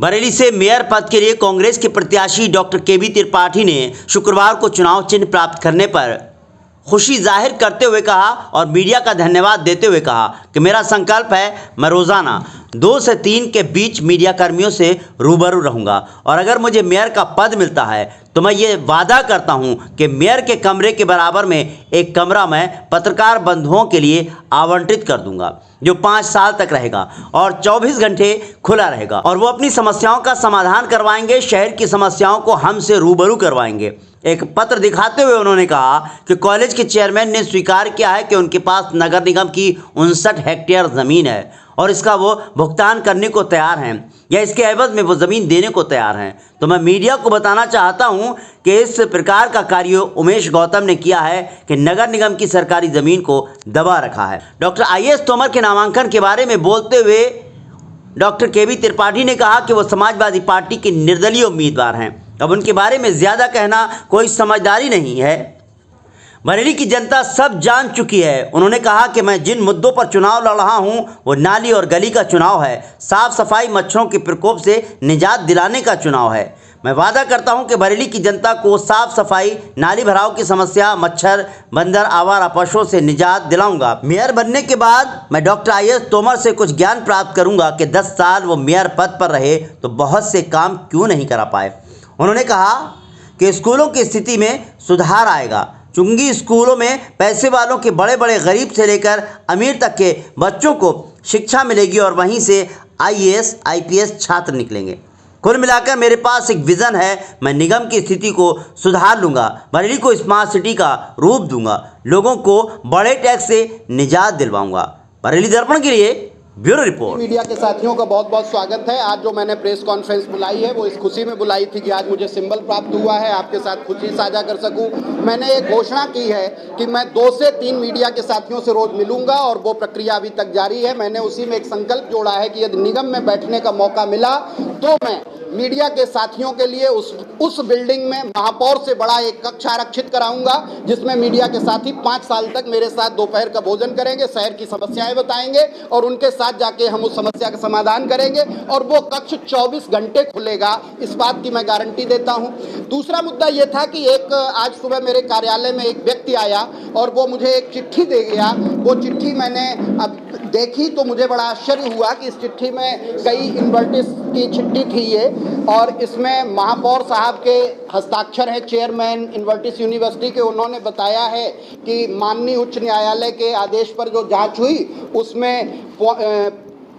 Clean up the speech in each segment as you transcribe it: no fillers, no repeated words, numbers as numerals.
बरेली से मेयर पद के लिए कांग्रेस के प्रत्याशी डॉक्टर केबी त्रिपाठी ने शुक्रवार को चुनाव चिन्ह प्राप्त करने पर खुशी जाहिर करते हुए कहा और मीडिया का धन्यवाद देते हुए कहा कि मेरा संकल्प है मैं रोज़ाना 2 से 3 के बीच मीडिया कर्मियों से रूबरू रहूंगा और अगर मुझे मेयर का पद मिलता है तो मैं ये वादा करता हूं कि मेयर के कमरे के बराबर में एक कमरा मैं पत्रकार बंधुओं के लिए आवंटित कर दूंगा जो 5 साल तक रहेगा और 24 घंटे खुला रहेगा और वो अपनी समस्याओं का समाधान करवाएंगे, शहर की समस्याओं को हमसे रूबरू करवाएंगे। एक पत्र दिखाते हुए उन्होंने कहा कि कॉलेज के चेयरमैन ने स्वीकार किया है कि उनके पास नगर निगम की 59 हेक्टेयर ज़मीन है और इसका वो भुगतान करने को तैयार हैं या इसके एवज में वो ज़मीन देने को तैयार हैं। तो मैं मीडिया को बताना चाहता हूं कि इस प्रकार का कार्य उमेश गौतम ने किया है कि नगर निगम की सरकारी ज़मीन को दबा रखा है। डॉक्टर IAS तोमर के नामांकन के बारे में बोलते हुए डॉक्टर केबी त्रिपाठी ने कहा कि वो समाजवादी पार्टी के निर्दलीय उम्मीदवार हैं। अब उनके बारे में ज़्यादा कहना कोई समझदारी नहीं है। बरेली की जनता सब जान चुकी है। उन्होंने कहा कि मैं जिन मुद्दों पर चुनाव लड़ रहा हूं वो नाली और गली का चुनाव है, साफ सफाई, मच्छरों के प्रकोप से निजात दिलाने का चुनाव है। मैं वादा करता हूं कि बरेली की जनता को साफ सफाई, नाली भराव की समस्या, मच्छर, बंदर, आवारा पशुओं से निजात दिलाऊंगा। मेयर बनने के बाद मैं डॉक्टर IAS तोमर से कुछ ज्ञान प्राप्त करूंगा कि 10 साल वो मेयर पद पर रहे तो बहुत से काम क्यों नहीं करा पाए। उन्होंने कहा कि स्कूलों की स्थिति में सुधार आएगा, चुंगी स्कूलों में पैसे वालों के बड़े बड़े गरीब से लेकर अमीर तक के बच्चों को शिक्षा मिलेगी और वहीं से IAS IPS छात्र निकलेंगे। कुल मिलाकर मेरे पास एक विज़न है, मैं निगम की स्थिति को सुधार लूँगा, बरेली को स्मार्ट सिटी का रूप दूंगा, लोगों को बड़े टैक्स से निजात दिलवाऊंगा। बरेली दर्पण के लिए ब्यूरो रिपोर्ट। मीडिया के साथियों का बहुत बहुत स्वागत है। आज जो मैंने प्रेस कॉन्फ्रेंस बुलाई है वो इस खुशी में बुलाई थी कि आज मुझे सिंबल प्राप्त हुआ है, आपके साथ खुशी साझा कर सकूं। मैंने एक घोषणा की है कि मैं 2 से 3 मीडिया के साथियों से रोज मिलूंगा और वो प्रक्रिया अभी तक जारी है। मैंने उसी में एक संकल्प जोड़ा है कि यदि निगम में बैठने का मौका मिला तो मैं मीडिया के साथियों के लिए उस बिल्डिंग में महापौर से बड़ा एक कक्ष आरक्षित कराऊंगा जिसमें मीडिया के साथी 5 साल तक मेरे साथ दोपहर का भोजन करेंगे, शहर की समस्याएं बताएंगे और उनके साथ जाके हम उस समस्या का समाधान करेंगे और वो कक्ष 24 घंटे खुलेगा, इस बात की मैं गारंटी देता हूं। दूसरा मुद्दा ये था कि एक आज सुबह मेरे कार्यालय में एक व्यक्ति आया और वो मुझे एक चिट्ठी दे गया। वो चिट्ठी मैंने अब देखी तो मुझे बड़ा आश्चर्य हुआ कि इस चिट्ठी में कई इन्वर्टिस की चिट्ठी थी ये और इसमें महापौर साहब के हस्ताक्षर हैं, चेयरमैन इन्वर्टिस यूनिवर्सिटी के। उन्होंने बताया है कि माननीय उच्च न्यायालय के आदेश पर जो जांच हुई उसमें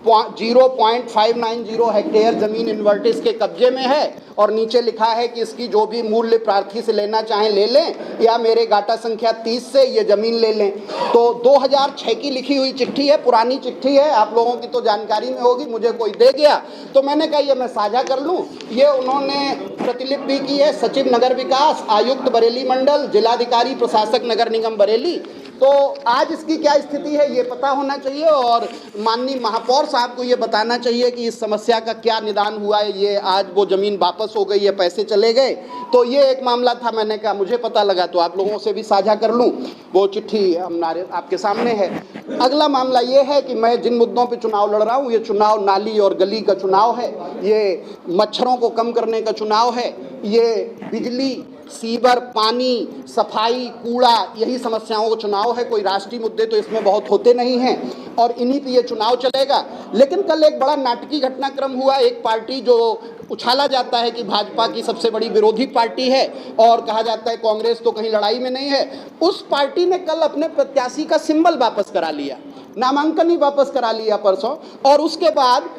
0.590 हेक्टेयर ज़मीन इन्वर्टिस के कब्जे में है और नीचे लिखा है कि इसकी जो भी मूल्य प्रार्थी से लेना चाहें ले लें या मेरे गाटा संख्या 30 से ये ज़मीन ले लें। तो 2006 की लिखी हुई चिट्ठी है, पुरानी चिट्ठी है, आप लोगों की तो जानकारी में होगी, मुझे कोई दे गया तो मैंने कहा ये मैं साझा कर लूँ। ये उन्होंने प्रतिलिपि की है सचिव नगर विकास, आयुक्त बरेली मंडल, जिलाधिकारी प्रशासक नगर निगम बरेली। तो आज इसकी क्या स्थिति है ये पता होना चाहिए और माननीय महापौर साहब को ये बताना चाहिए कि इस समस्या का क्या निदान हुआ है। ये आज वो ज़मीन वापस हो गई है, पैसे चले गए। तो ये एक मामला था, मैंने कहा मुझे पता लगा तो आप लोगों से भी साझा कर लूँ। वो चिट्ठी हमारे आपके सामने है। अगला मामला ये है कि मैं जिन मुद्दों पर चुनाव लड़ रहा हूँ, ये चुनाव नाली और गली का चुनाव है, ये मच्छरों को कम करने का चुनाव है, ये बिजली, सीवर, पानी, सफाई, कूड़ा, यही समस्याओं का चुनाव है। कोई राष्ट्रीय मुद्दे तो इसमें बहुत होते नहीं हैं और इन्हीं पे ये चुनाव चलेगा। लेकिन कल एक बड़ा नाटकीय घटनाक्रम हुआ। एक पार्टी जो उछाला जाता है कि भाजपा की सबसे बड़ी विरोधी पार्टी है और कहा जाता है कांग्रेस तो कहीं लड़ाई में नहीं है, उस पार्टी ने कल अपने प्रत्याशी का सिंबल वापस करा लिया, नामांकन ही वापस करा लिया परसों। और उसके बाद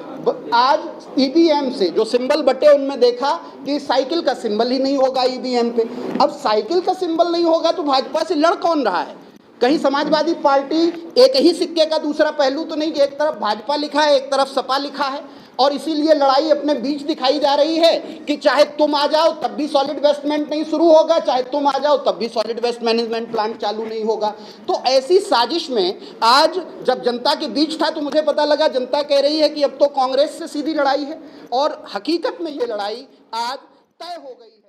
आज EVM से जो सिंबल बटे उनमें देखा कि साइकिल का सिंबल ही नहीं होगा EVM पे। अब साइकिल का सिंबल नहीं होगा तो भाजपा से लड़ कौन रहा है? कहीं समाजवादी पार्टी एक ही सिक्के का दूसरा पहलू तो नहीं कि एक तरफ भाजपा लिखा है एक तरफ सपा लिखा है और इसीलिए लड़ाई अपने बीच दिखाई जा रही है कि चाहे तुम आ जाओ तब भी सॉलिड वेस्ट मैनेजमेंट नहीं शुरू होगा, चाहे तुम आ जाओ तब भी सॉलिड वेस्ट मैनेजमेंट प्लांट चालू नहीं होगा। तो ऐसी साजिश में आज जब जनता के बीच था तो मुझे पता लगा जनता कह रही है कि अब तो कांग्रेस से सीधी लड़ाई है और हकीकत में ये लड़ाई आज तय हो गई।